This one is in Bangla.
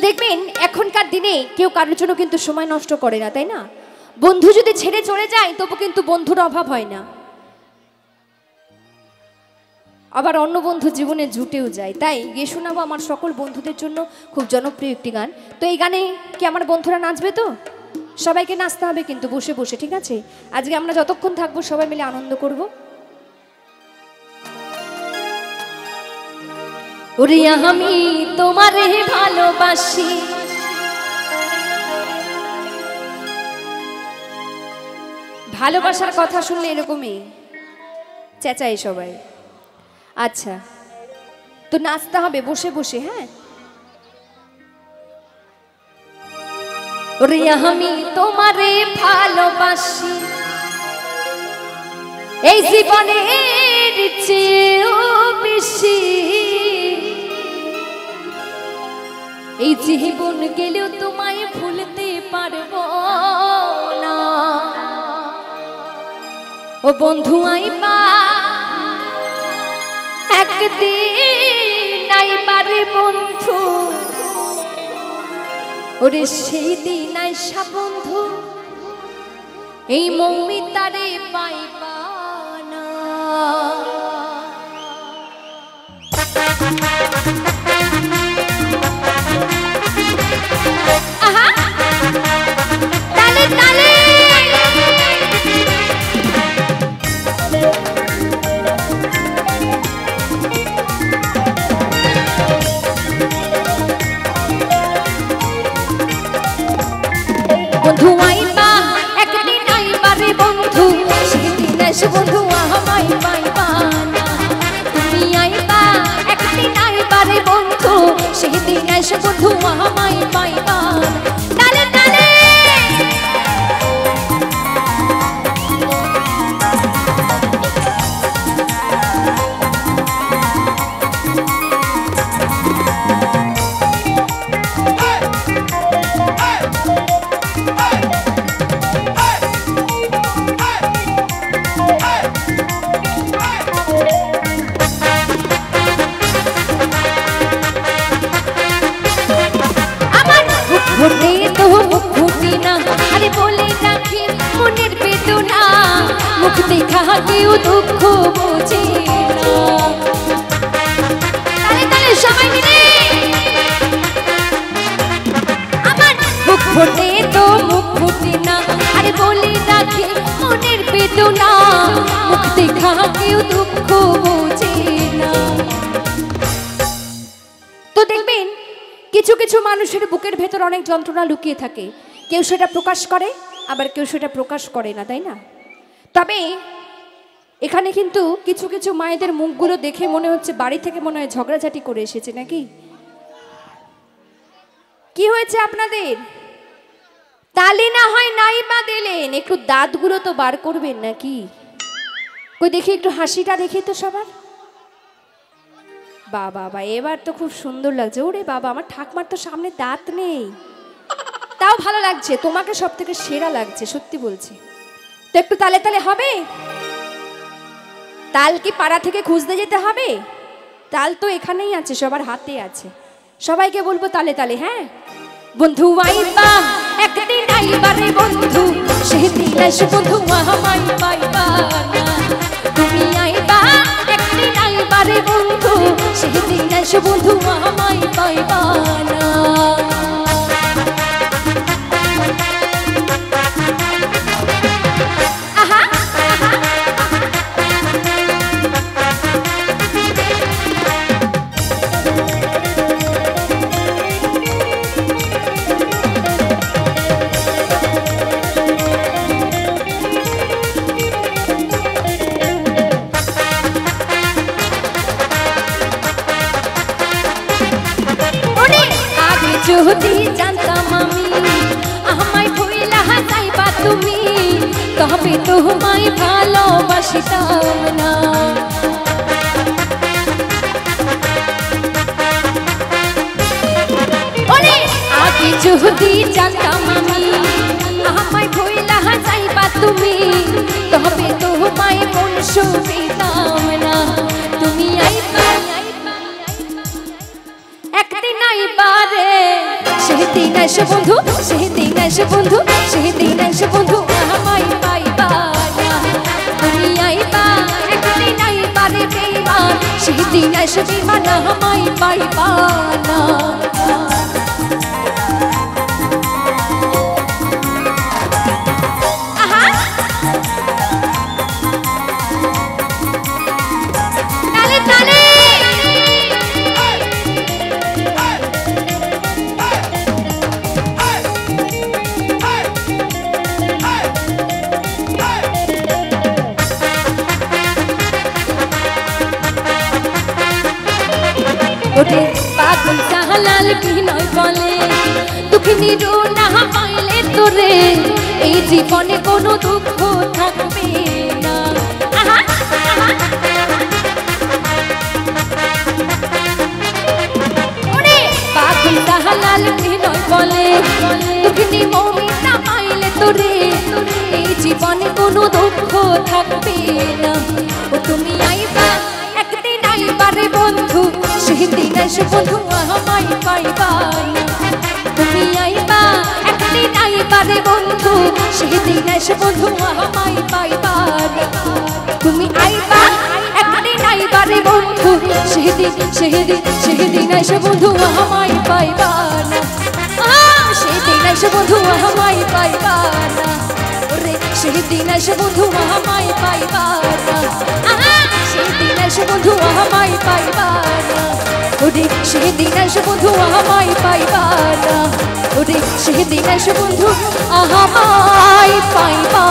দেখবেন এখনকার দিনে কেউ কারোর জন্য কিন্তু সময় নষ্ট করে না, তাই না? বন্ধু যদি ছেড়ে চলে যায় তবু কিন্তু বন্ধুর অভাব হয় না, আবার অন্য বন্ধু জীবনে জুটেও যায়। তাই গিয়ে শোনাবো আমার সকল বন্ধুদের জন্য খুব জনপ্রিয় একটি গান। তো এই গানে কি আমার বন্ধুরা নাচবে? তো সবাইকে নাচতে হবে কিন্তু বসে বসে, ঠিক আছে? আজকে আমরা যতক্ষণ থাকবো সবাই মিলে আনন্দ করব। ওরে আমি তোমারে ভালোবাসি, ভালোবাসার কথা শুনলে এরকমই চেঁচাই সবাই। আচ্ছা, তো নাচতে হবে বসে বসে, হ্যাঁ? ওরে আমি তোমারে ভালোবাসি, এই জীবনের চেয়েও বেশি, এই জীবন গেলেও তোমায় ভুলতে পারবো না। ও বন্ধু আইবা একদিন, আইবারে বন্ধু, ওরে সেই দিন আইসা বন্ধু এই মৌমিতারে পাইবা না। আহা তালে তালে বন্ধু আইবা একদিন, আইবারে বন্ধু সেদিন এসে বন্ধু আমায় পাইবা না। তুমি আইবা একদিন, আইবারে বন্ধু সেদিন এসে বন্ধু আমায় পাইবা না। তালে তালে ভোটে তো মুখ ফুটি না, আরে বলে রাখি মনের বেদনা, মুখ দেখা কেউ দুঃখ বোঝে না। তালে তালে সবাই মিলে আমার মুখ ফোটে তো মুখ ফুটি না, আরে বলে রাখি মনের বেদনা, মুখ দেখা কেউ দুঃখ বোঝে না। তো দেখবেন কিছু কিছু মানুষের বুকের ভেতর অনেক যন্ত্রণা লুকিয়ে থাকে, কেউ সেটা প্রকাশ করে আবার কেউ সেটা প্রকাশ করে না, তাই না? তবে এখানে কিন্তু কিছু কিছু মায়েদের মুখগুলো দেখে মনে হচ্ছে বাড়ি থেকে মনে হয় ঝগড়াঝাটি করে এসেছে নাকি। কি হয়েছে আপনাদের? তালি না হয় নাই বা দিলেন, একটু দাঁতগুলো তো বার করবেন নাকি? কই দেখি একটু হাসিটা দেখি তো সবার। বাবা এবার তো খুব সুন্দর লাগছে। ওরে বাবা, আমার ঠাকমার তো সামনে দাঁত নেই, তাও ভালো লাগছে। তোমাকে সব থেকে সেরা লাগছে, সত্যি বলছি। তো একটু তালে তালে হবে? তাল কি পাড়া থেকে খুঁজতে যেতে হবে? তাল তো এখানেই আছে, সবার হাতে আছে। সবাইকে বলবো তালে তালে, হ্যাঁ? বন্ধু আইবা একদিন, আইবারে বন্ধু সেদিন এসে বন্ধু আমায় পাইবা না। তুমি আইবা একদিন, আইবারে বন্ধু সেদিন এসে বন্ধু আমায় পাইবা না। আহা যদি জানতাম আমি আমায় ভুইলা যাইবা তুমি, তবে তোমায় ভালোবাসিতাম না। আগে যদি জানতাম আমি আমায় ভুইলা যাইবা তুমি, তবে তোমায় মন সুবিতাম না। তুমি আইবা একদিন, আইবারে সেদিন এসে বন্ধু সেদিন এসে বন্ধু সেদিন এসে বন্ধু আমায় পাইবা না তুমি আইবা একদিন আইবা রে বেঈমান সেদিন এসে বেঈমান আমায় পাইবা না ওরে পাগল জাহালাল বিনয় বলে দুঃখিনী রো না পাইলে তোরে এই জীবনে কোনো দুঃখ থাকবে না ওরে পাগল জাহালাল বিনয় বলে দুঃখিনী মমিন না পাইলে তোরে এই জীবনে কোনো দুঃখ থাকবে না ও তুমি আইবা একদিন আইবা রে বন্ধু সেদিন এসে বন্ধু আমায় পাইবা না তুমি আইবা একদিন আইবা রে বন্ধু সেদিন এসে বন্ধু আমায় পাইবা না তুমি আইবা একদিন আইবা রে বন্ধু সেদিন এসে বন্ধু আমায় পাইবা না সেদিন এসে বন্ধু আমায় পাইবা না ওরে সেদিন এসে বন্ধু আমায় পাইবা না সেদিন এসে বন্ধু আমায় পাইবা না ওরে সেদিন এসে বন্ধু আমায় পাইবা না ওরে সেদিন এসে বন্ধু আমায় পাইবা